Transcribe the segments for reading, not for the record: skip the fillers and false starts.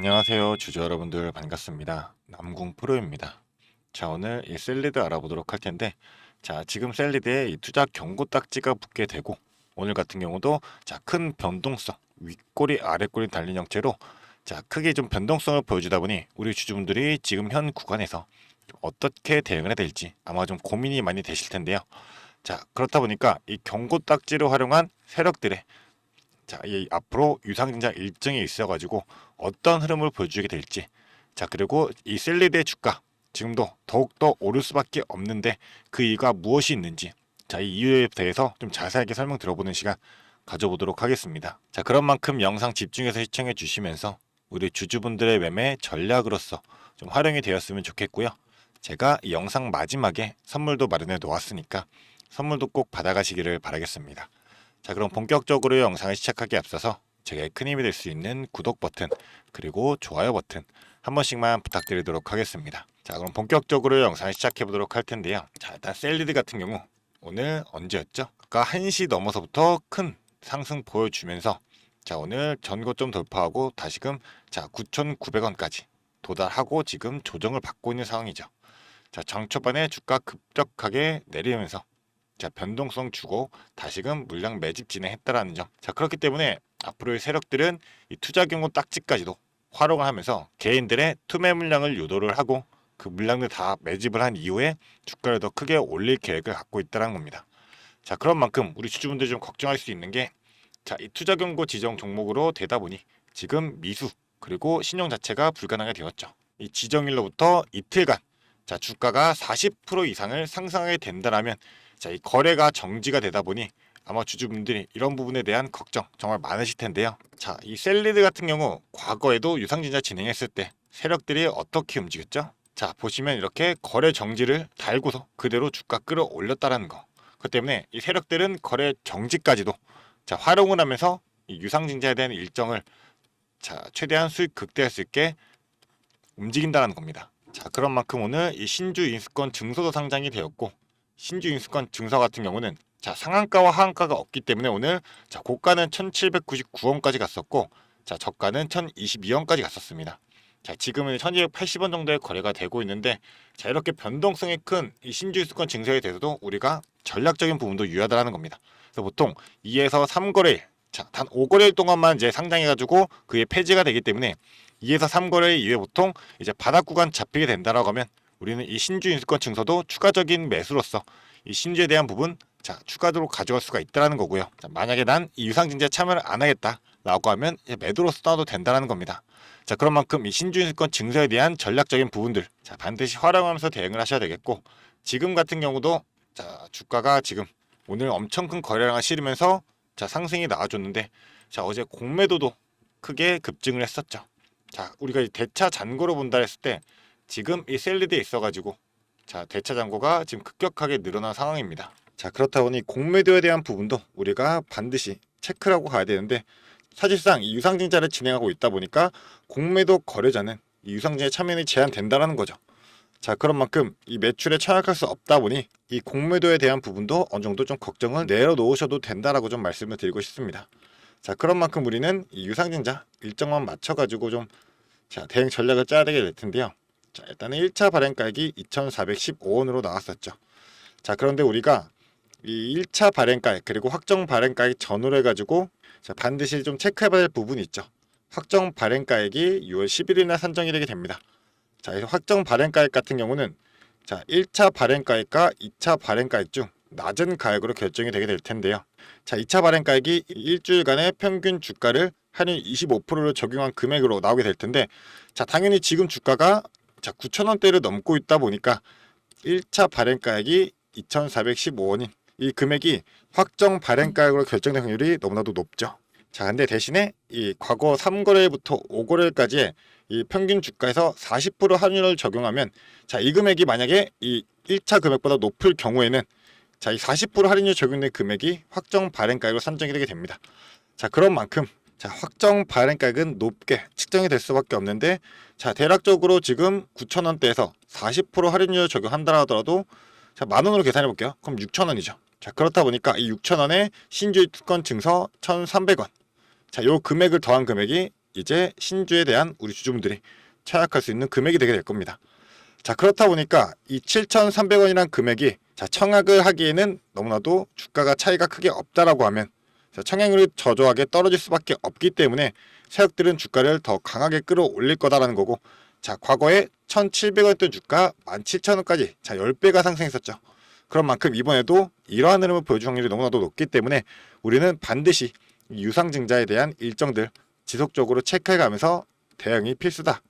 안녕하세요, 주주 여러분들 반갑습니다. 남궁 프로입니다. 자, 오늘 이 셀리드 알아보도록 할 텐데, 자, 지금 셀리드에 이 투자 경고 딱지가 붙게 되고, 오늘 같은 경우도 자, 큰 변동성, 윗꼬리 아랫꼬리 달린 형태로 자, 크게 좀 변동성을 보여주다 보니 우리 주주분들이 지금 현 구간에서 어떻게 대응을 해야 될지 아마 좀 고민이 많이 되실 텐데요. 자, 그렇다 보니까 이 경고 딱지를 활용한 세력들의 자, 이 앞으로 유상증자 일정이 있어가지고 어떤 흐름을 보여주게 될지, 자, 그리고 이 셀리드의 주가 지금도 더욱더 오를 수밖에 없는데 그 이유가 무엇이 있는지, 자, 이 이유에 대해서 좀 자세하게 설명 들어보는 시간 가져보도록 하겠습니다. 자, 그런 만큼 영상 집중해서 시청해 주시면서 우리 주주분들의 매매 전략으로서 좀 활용이 되었으면 좋겠고요. 제가 이 영상 마지막에 선물도 마련해 놓았으니까 선물도 꼭 받아가시기를 바라겠습니다. 자, 그럼 본격적으로 영상을 시작하기에 앞서서 제게 큰 힘이 될 수 있는 구독 버튼 그리고 좋아요 버튼 한 번씩만 부탁드리도록 하겠습니다. 자, 그럼 본격적으로 영상을 시작해 보도록 할 텐데요. 자, 일단 셀리드 같은 경우 오늘 언제였죠? 아까 1시 넘어서부터 큰 상승 보여주면서 자, 오늘 전고점 돌파하고 다시금 자, 9,900원까지 도달하고 지금 조정을 받고 있는 상황이죠. 자, 장 초반에 주가 급격하게 내리면서 자, 변동성 주고 다시금 물량 매집 진행했다라는 점. 자, 그렇기 때문에 앞으로의 세력들은 이 투자 경고 딱지까지도 활용을 하면서 개인들의 투매 물량을 유도를 하고 그 물량을 다 매집을 한 이후에 주가를 더 크게 올릴 계획을 갖고 있다는 겁니다. 자, 그런 만큼 우리 주주분들이 좀 걱정할 수 있는 게 자, 이 투자 경고 지정 종목으로 되다 보니 지금 미수 그리고 신용 자체가 불가능하게 되었죠. 이 지정일로부터 이틀간 자, 주가가 40% 이상을 상승하게 된다라면 자, 이 거래가 정지가 되다 보니 아마 주주분들이 이런 부분에 대한 걱정 정말 많으실 텐데요. 자, 이 셀리드 같은 경우 과거에도 유상증자 진행했을 때 세력들이 어떻게 움직였죠? 자, 보시면 이렇게 거래 정지를 달고서 그대로 주가 끌어올렸다라는 거. 그 때문에 이 세력들은 거래 정지까지도 자, 활용을 하면서 이 유상증자에 대한 일정을 자, 최대한 수익 극대화할 수 있게 움직인다는 겁니다. 자, 그런 만큼 오늘 이 신주 인수권 증서도 상장이 되었고 신주 인수권 증서 같은 경우는 자, 상한가와 하한가가 없기 때문에 오늘 자, 고가는 1,799원까지 갔었고 자, 저가는 1,022원까지 갔었습니다. 자, 지금은 1,280원 정도의 거래가 되고 있는데 자, 이렇게 변동성이 큰 이 신주 인수권 증서에 대해서도 우리가 전략적인 부분도 유효하다는 겁니다. 그래서 보통 2에서 3거래일 자, 단 5거래일 동안만 이제 상장해가지고 그게 폐지가 되기 때문에 2에서 3거래일 이후에 보통 이제 바닥 구간 잡히게 된다라고 하면 우리는 이 신주 인수권 증서도 추가적인 매수로서 이 신주에 대한 부분 자, 추가적으로 가져갈 수가 있다는 거고요. 자, 만약에 난 이 유상증자에 참여를 안 하겠다라고 하면 매도로서 나도 된다는 겁니다. 자, 그런 만큼 이 신주 인수권 증서에 대한 전략적인 부분들 자, 반드시 활용하면서 대응을 하셔야 되겠고 지금 같은 경우도 자, 주가가 지금 오늘 엄청 큰 거래량을 실으면서 자, 상승이 나와줬는데 자, 어제 공매도도 크게 급증을 했었죠. 자, 우리가 대차 잔고로 본다 했을 때 지금 이 셀리드에 있어가지고 자, 대차 잔고가 지금 급격하게 늘어난 상황입니다. 자, 그렇다 보니 공매도에 대한 부분도 우리가 반드시 체크를 하고 가야 되는데 사실상 이 유상증자를 진행하고 있다 보니까 공매도 거래자는 이 유상증자에 참여이 제한된다라는 거죠. 자, 그런 만큼 이 매출에 참여할 수 없다 보니 이 공매도에 대한 부분도 어느 정도 좀 걱정을 내려놓으셔도 된다라고 좀 말씀을 드리고 싶습니다. 자, 그런 만큼 우리는 이 유상증자 일정만 맞춰가지고 좀 자, 대응 전략을 짜야 되게 될 텐데요. 자, 일단은 1차 발행가액이 2,415원으로 나왔었죠. 자, 그런데 우리가 이 1차 발행가액 그리고 확정 발행가액 전후로 해가지고 자, 반드시 좀 체크해봐야 할 부분이 있죠. 확정 발행가액이 6월 10일이나 산정이 되게 됩니다. 자, 그래서 확정 발행가액 같은 경우는 자, 1차 발행가액과 2차 발행가액 중 낮은 가액으로 결정이 되게 될 텐데요. 자, 2차 발행가액이 일주일간의 평균 주가를 할인 25%를 적용한 금액으로 나오게 될 텐데 자, 당연히 지금 주가가 자, 9,000원대를 넘고 있다 보니까 1차 발행가액이 2,415원인 이 금액이 확정 발행가액으로 결정될 확률이 너무나도 높죠. 자, 근데 대신에 이 과거 3거래일부터 5거래일까지의 이 평균 주가에서 40% 할인율을 적용하면 자, 이 금액이 만약에 이 1차 금액보다 높을 경우에는 자, 이 40% 할인율 적용된 금액이 확정 발행가액으로 산정이 되게 됩니다. 자, 그런 만큼 자, 확정 발행가액은 높게 측정이 될 수밖에 없는데 자, 대략적으로 지금 9,000원대에서 40% 할인율 적용한다 하더라도 자, 만원으로 계산해 볼게요. 그럼 6,000원이죠. 자, 그렇다 보니까 이 6,000원에 신주유권 증서 1,300원 자, 요 금액을 더한 금액이 이제 신주에 대한 우리 주주분들이 청약할 수 있는 금액이 되게 될 겁니다. 자, 그렇다 보니까 이 7,300원이란 금액이 자, 청약을 하기에는 너무나도 주가가 차이가 크게 없다라고 하면 자, 청약률이 저조하게 떨어질 수밖에 없기 때문에 세력들은 주가를 더 강하게 끌어올릴 거다라는 거고, 자, 과거에 1,700원이었던 주가 17,000원까지 자 10배가 상승했었죠. 그런 만큼 이번에도 이러한 흐름을 보여줄 확률이 너무나도 높기 때문에 우리는 반드시 유상증자에 대한 일정들 지속적으로 체크해가면서 대응이 필수다.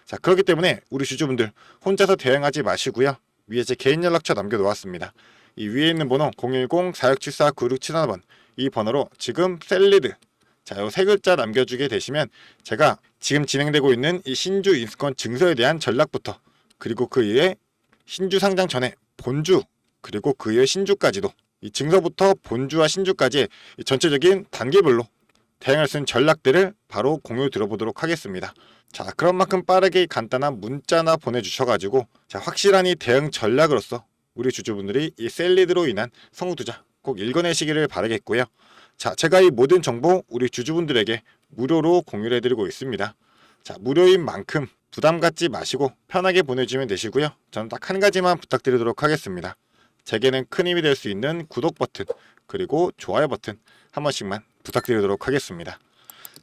자, 그렇기 때문에 우리 주주분들 혼자서 대응하지 마시고요. 위에 제 개인 연락처 남겨놓았습니다. 이 위에 있는 번호 010-4674-9671번 이 번호로 지금 셀리드 자, 요 세 글자 남겨주게 되시면 제가 지금 진행되고 있는 이 신주 인수권 증서에 대한 전략부터, 그리고 그 이후에 신주 상장 전에 본주, 그리고 그 이후에 신주까지도 이 증서부터 본주와 신주까지의 이 전체적인 단계별로 대응할 수 있는 전략들을 바로 공유 들어보도록 하겠습니다. 자, 그런 만큼 빠르게 간단한 문자나 보내주셔가지고 자, 확실한 이 대응 전략으로서 우리 주주분들이 이 셀리드로 인한 성공 투자 꼭 읽어내시기를 바라겠고요. 자, 제가 이 모든 정보 우리 주주분들에게 무료로 공유를 해드리고 있습니다. 자, 무료인 만큼 부담 갖지 마시고 편하게 보내주시면 되시고요. 저는 딱 한 가지만 부탁드리도록 하겠습니다. 제게는 큰 힘이 될 수 있는 구독 버튼 그리고 좋아요 버튼 한 번씩만 부탁드리도록 하겠습니다.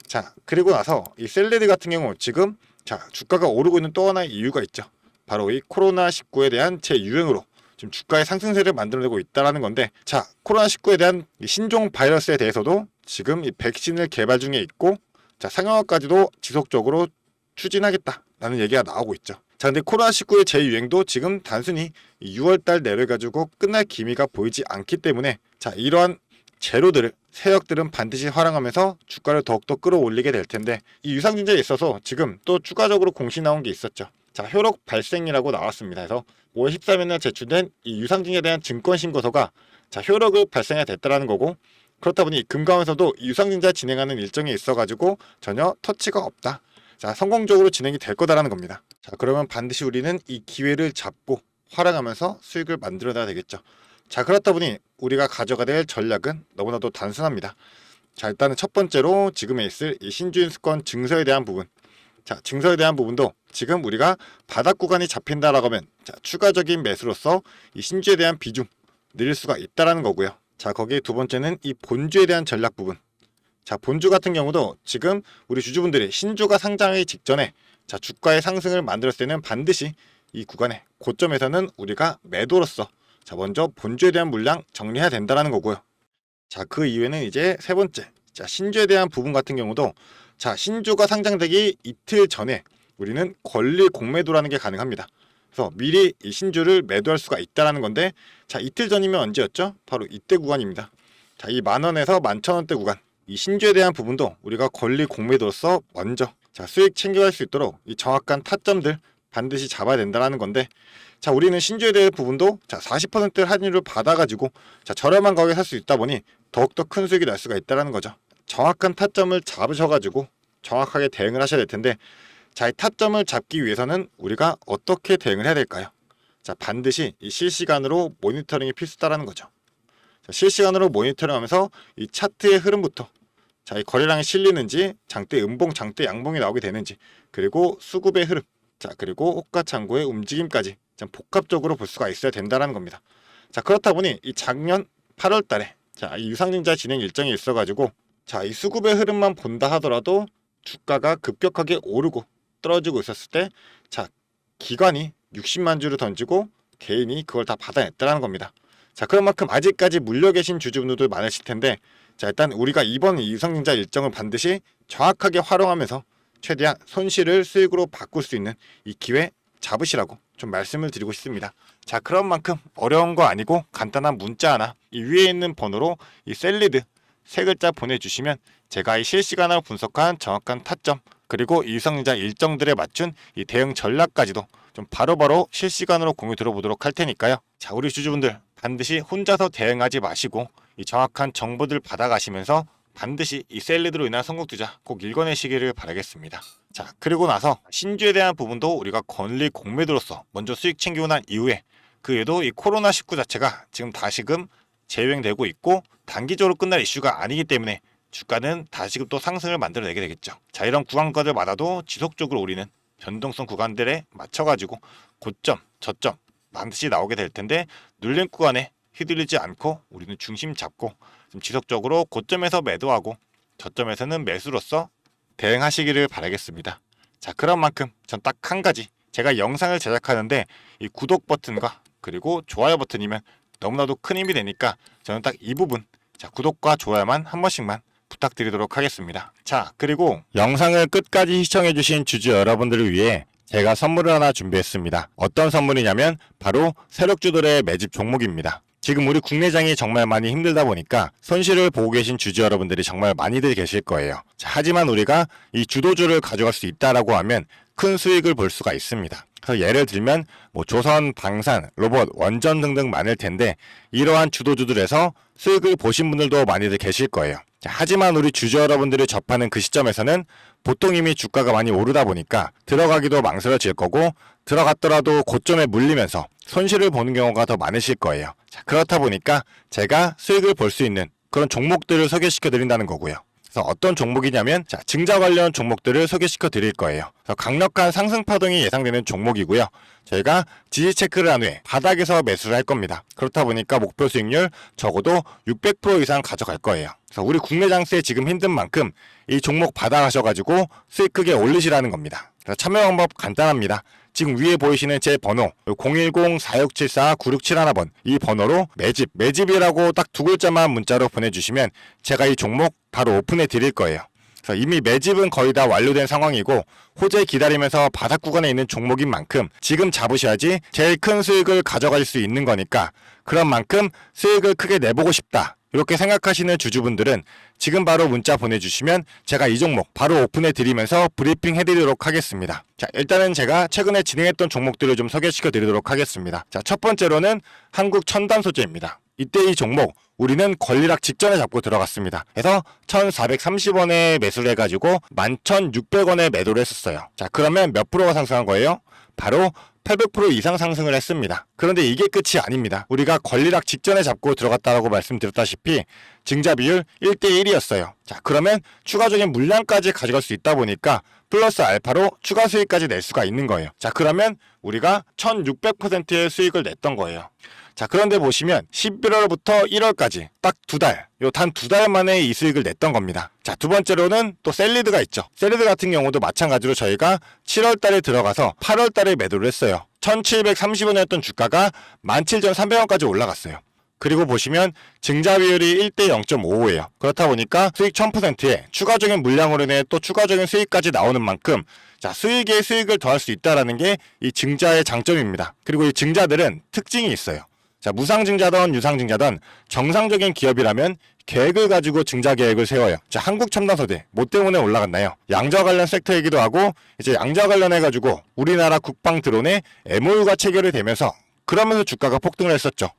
자, 그리고 나서 이 셀리드 같은 경우 지금 자, 주가가 오르고 있는 또 하나의 이유가 있죠. 바로 이 코로나19에 대한 재유행으로 지금 주가의 상승세를 만들어내고 있다는 건데, 자, 코로나19에 대한 이 신종 바이러스에 대해서도 지금 이 백신을 개발 중에 있고 자, 상용화까지도 지속적으로 추진하겠다라는 얘기가 나오고 있죠. 자, 근데 코로나19의 재유행도 지금 단순히 6월달 내로 가지고 끝날 기미가 보이지 않기 때문에 자, 이러한 재료들을 세력들은 반드시 활용하면서 주가를 더욱더 끌어올리게 될 텐데, 이 유상증자에 있어서 지금 또 추가적으로 공시 나온 게 있었죠. 자, 효력 발생이라고 나왔습니다. 그래서 5월 13일날 제출된 이 유상증자에 대한 증권 신고서가 자, 효력을 발생해야 됐다라는 거고, 그렇다 보니 금감원에서도 유상증자 진행하는 일정에 있어가지고 전혀 터치가 없다. 자, 성공적으로 진행이 될 거다라는 겁니다. 자, 그러면 반드시 우리는 이 기회를 잡고 활용하면서 수익을 만들어내야 되겠죠. 자, 그렇다 보니 우리가 가져가야 될 전략은 너무나도 단순합니다. 자, 일단은 첫 번째로 지금에 있을 이 신주인수권 증서에 대한 부분. 자, 증서에 대한 부분도 지금 우리가 바닥 구간이 잡힌다라고 하면 자, 추가적인 매수로서 이 신주에 대한 비중 늘릴 수가 있다라는 거고요. 자, 거기에 두 번째는 이 본주에 대한 전략 부분. 자, 본주 같은 경우도 지금 우리 주주분들이 신주가 상장하기 직전에 자, 주가의 상승을 만들었을 때는 반드시 이 구간에 고점에서는 우리가 매도로서 자, 먼저 본주에 대한 물량 정리해야 된다라는 거고요. 자, 그 이후에는 이제 세 번째, 자, 신주에 대한 부분 같은 경우도 자, 신주가 상장되기 이틀 전에 우리는 권리 공매도라는 게 가능합니다. 그래서 미리 이 신주를 매도할 수가 있다라는 건데, 자, 이틀 전이면 언제였죠? 바로 이때 구간입니다. 자, 이 10,000원에서 11,000원대 구간, 이 신주에 대한 부분도 우리가 권리 공매도로서 먼저 자, 수익 챙겨갈 수 있도록 이 정확한 타점들 반드시 잡아야 된다라는 건데, 자, 우리는 신주에 대한 부분도 자, 40% 할인율을 받아가지고 자, 저렴한 가격에 살 수 있다 보니 더욱더 큰 수익이 날 수가 있다라는 거죠. 정확한 타점을 잡으셔가지고 정확하게 대응을 하셔야 될 텐데, 자, 이 타점을 잡기 위해서는 우리가 어떻게 대응을 해야 될까요? 자, 반드시 이 실시간으로 모니터링이 필수다라는 거죠. 자, 실시간으로 모니터링하면서 이 차트의 흐름부터 자, 이 거래량이 실리는지, 장대 음봉, 장대 양봉이 나오게 되는지, 그리고 수급의 흐름, 자, 그리고 호가창고의 움직임까지 좀 복합적으로 볼 수가 있어야 된다는 겁니다. 자, 그렇다 보니 이 작년 8월 달에 자, 이 유상증자 진행 일정이 있어가지고 자, 이 수급의 흐름만 본다 하더라도 주가가 급격하게 오르고 떨어지고 있었을 때 자, 기관이 60만 주를 던지고 개인이 그걸 다 받아냈다는 겁니다. 자, 그런 만큼 아직까지 물려 계신 주주분들도 많으실 텐데, 자, 일단 우리가 이번 유상증자 일정을 반드시 정확하게 활용하면서 최대한 손실을 수익으로 바꿀 수 있는 이 기회 잡으시라고 좀 말씀을 드리고 싶습니다. 자, 그런 만큼 어려운 거 아니고 간단한 문자 하나 이 위에 있는 번호로 이 셀리드 세 글자 보내주시면 제가 이 실시간으로 분석한 정확한 타점, 그리고 이 유상증자 일정들에 맞춘 이 대응 전략까지도 좀 바로바로 실시간으로 공유 들어보도록 할 테니까요. 자, 우리 주주분들 반드시 혼자서 대응하지 마시고 이 정확한 정보들 받아가시면서 반드시 이 셀리드로 인한 성공 투자 꼭 읽어내시기를 바라겠습니다. 자, 그리고 나서 신주에 대한 부분도 우리가 권리 공매도로서 먼저 수익 챙기고 난 이후에 그 외에도 이 코로나19 자체가 지금 다시금 재유행되고 있고 단기적으로 끝날 이슈가 아니기 때문에 주가는 다시금 또 상승을 만들어내게 되겠죠. 자, 이런 구간들마다도 지속적으로 우리는 변동성 구간들에 맞춰가지고 고점, 저점 반드시 나오게 될 텐데 눌린 구간에 휘둘리지 않고 우리는 중심 잡고 좀 지속적으로 고점에서 매도하고 저점에서는 매수로서 대응하시기를 바라겠습니다. 자, 그런 만큼 전 딱 한 가지, 제가 영상을 제작하는데 이 구독 버튼과 그리고 좋아요 버튼이면 너무나도 큰 힘이 되니까 저는 딱 이 부분, 자, 구독과 좋아요만 한 번씩만 부탁드리도록 하겠습니다. 자, 그리고 영상을 끝까지 시청해주신 주주 여러분들을 위해 제가 선물을 하나 준비했습니다. 어떤 선물이냐면 바로 세력주들의 매집 종목입니다. 지금 우리 국내장이 정말 많이 힘들다 보니까 손실을 보고 계신 주주 여러분들이 정말 많이들 계실 거예요. 자, 하지만 우리가 이 주도주를 가져갈 수 있다라고 하면 큰 수익을 볼 수가 있습니다. 그래서 예를 들면 뭐 조선, 방산, 로봇, 원전 등등 많을 텐데 이러한 주도주들에서 수익을 보신 분들도 많이들 계실 거예요. 자, 하지만 우리 주주 여러분들이 접하는 그 시점에서는 보통 이미 주가가 많이 오르다 보니까 들어가기도 망설여질 거고 들어갔더라도 고점에 물리면서 손실을 보는 경우가 더 많으실 거예요. 자, 그렇다 보니까 제가 수익을 볼 수 있는 그런 종목들을 소개시켜 드린다는 거고요. 그래서 어떤 종목이냐면 자, 증자 관련 종목들을 소개시켜 드릴 거예요. 그래서 강력한 상승 파동이 예상되는 종목이고요. 저희가 지지 체크를 한 후에 바닥에서 매수를 할 겁니다. 그렇다 보니까 목표 수익률 적어도 600% 이상 가져갈 거예요. 그래서 우리 국내 장세 지금 힘든 만큼 이 종목 받아가셔가지고 수익 크게 올리시라는 겁니다. 그래서 참여 방법 간단합니다. 지금 위에 보이시는 제 번호 010-4674-9671번 이 번호로 매집이라고 딱 두 글자만 문자로 보내주시면 제가 이 종목 바로 오픈해 드릴 거예요. 그래서 이미 매집은 거의 다 완료된 상황이고 호재 기다리면서 바닥 구간에 있는 종목인 만큼 지금 잡으셔야지 제일 큰 수익을 가져갈 수 있는 거니까 그런 만큼 수익을 크게 내보고 싶다. 이렇게 생각하시는 주주분들은 지금 바로 문자 보내주시면 제가 이 종목 바로 오픈해 드리면서 브리핑 해드리도록 하겠습니다. 자, 일단은 제가 최근에 진행했던 종목들을 좀 소개시켜 드리도록 하겠습니다. 자, 첫 번째로는 한국 첨단 소재입니다. 이때 이 종목 우리는 권리락 직전에 잡고 들어갔습니다. 그래서 1430원에 매수를 해가지고 11,600원에 매도를 했었어요. 자, 그러면 몇 프로가 상승한 거예요? 바로 800% 이상 상승을 했습니다. 그런데 이게 끝이 아닙니다. 우리가 권리락 직전에 잡고 들어갔다라고 말씀드렸다시피 증자 비율 1대1이었어요. 자, 그러면 추가적인 물량까지 가져갈 수 있다 보니까 플러스 알파로 추가 수익까지 낼 수가 있는 거예요. 자, 그러면 우리가 1600%의 수익을 냈던 거예요. 자, 그런데 보시면 11월부터 1월까지 딱 두 달, 단 두 달 만에 이 수익을 냈던 겁니다. 자, 두 번째로는 또 셀리드가 있죠. 셀리드 같은 경우도 마찬가지로 저희가 7월 달에 들어가서 8월 달에 매도를 했어요. 1730원이었던 주가가 17,300원까지 올라갔어요. 그리고 보시면 증자 비율이 1대 0.55예요. 그렇다 보니까 수익 1000%에 추가적인 물량으로 인해 또 추가적인 수익까지 나오는 만큼 자, 수익에 수익을 더할 수 있다는 게 이 증자의 장점입니다. 그리고 이 증자들은 특징이 있어요. 자, 무상증자든 유상증자든 정상적인 기업이라면 계획을 가지고 증자 계획을 세워요. 자, 한국첨단소재 뭐 때문에 올라갔나요? 양자 관련 섹터이기도 하고 이제 양자 관련해가지고 우리나라 국방 드론에 MOU가 체결이 되면서 그러면서 주가가 폭등을 했었죠.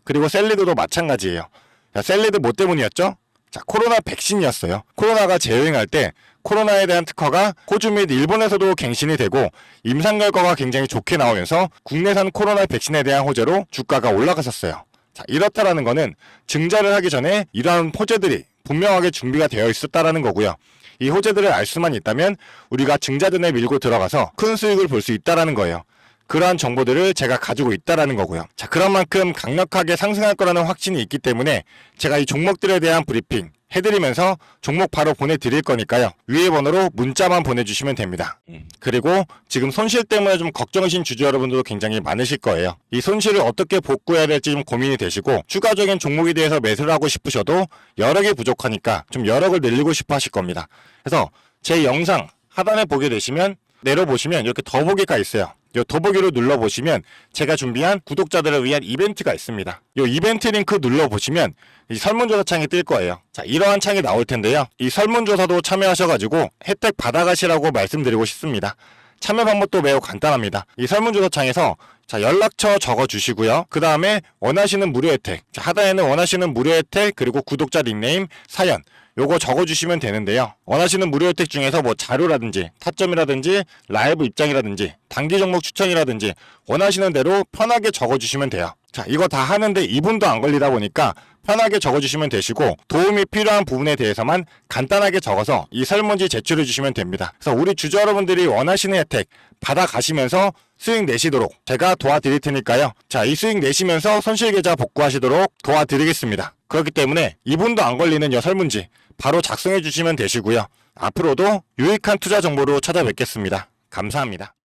그리고 셀리드도 마찬가지예요. 자, 셀리드 뭐 때문이었죠? 자, 코로나 백신이었어요. 코로나가 재유행할 때 코로나에 대한 특허가 호주 및 일본에서도 갱신이 되고 임상 결과가 굉장히 좋게 나오면서 국내산 코로나 백신에 대한 호재로 주가가 올라갔었어요. 자, 이렇다라는 거는 증자를 하기 전에 이러한 호재들이 분명하게 준비가 되어 있었다라는 거고요. 이 호재들을 알 수만 있다면 우리가 증자전에 밀고 들어가서 큰 수익을 볼 수 있다라는 거예요. 그러한 정보들을 제가 가지고 있다라는 거고요. 자, 그런 만큼 강력하게 상승할 거라는 확신이 있기 때문에 제가 이 종목들에 대한 브리핑 해드리면서 종목 바로 보내드릴 거니까요. 위에 번호로 문자만 보내주시면 됩니다. 그리고 지금 손실 때문에 좀 걱정이신 주주 여러분들도 굉장히 많으실 거예요. 이 손실을 어떻게 복구해야 될지 좀 고민이 되시고 추가적인 종목에 대해서 매수를 하고 싶으셔도 여력이 부족하니까 좀 여력을 늘리고 싶어 하실 겁니다. 그래서 제 영상 하단에 보게 되시면 내려보시면 이렇게 더보기가 있어요. 이 더보기로 눌러보시면 제가 준비한 구독자들을 위한 이벤트가 있습니다. 이 이벤트 링크 눌러보시면 이 설문조사 창이 뜰 거예요. 자, 이러한 창이 나올 텐데요. 이 설문조사도 참여하셔가지고 혜택 받아가시라고 말씀드리고 싶습니다. 참여 방법도 매우 간단합니다. 이 설문조사 창에서 자, 연락처 적어주시고요. 그 다음에 원하시는 무료 혜택, 자, 하단에는 원하시는 무료 혜택 그리고 구독자 닉네임, 사연 요거 적어주시면 되는데요. 원하시는 무료 혜택 중에서 뭐 자료라든지 타점이라든지 라이브 입장이라든지 단기 종목 추천이라든지 원하시는 대로 편하게 적어주시면 돼요. 자, 이거 다 하는데 2분도 안 걸리다 보니까 편하게 적어주시면 되시고 도움이 필요한 부분에 대해서만 간단하게 적어서 이 설문지 제출해 주시면 됩니다. 그래서 우리 주주 여러분들이 원하시는 혜택 받아가시면서 수익 내시도록 제가 도와드릴 테니까요. 자, 이 수익 내시면서 손실계좌 복구하시도록 도와드리겠습니다. 그렇기 때문에 2분도 안 걸리는 이 설문지 바로 작성해 주시면 되시고요. 앞으로도 유익한 투자 정보로 찾아뵙겠습니다. 감사합니다.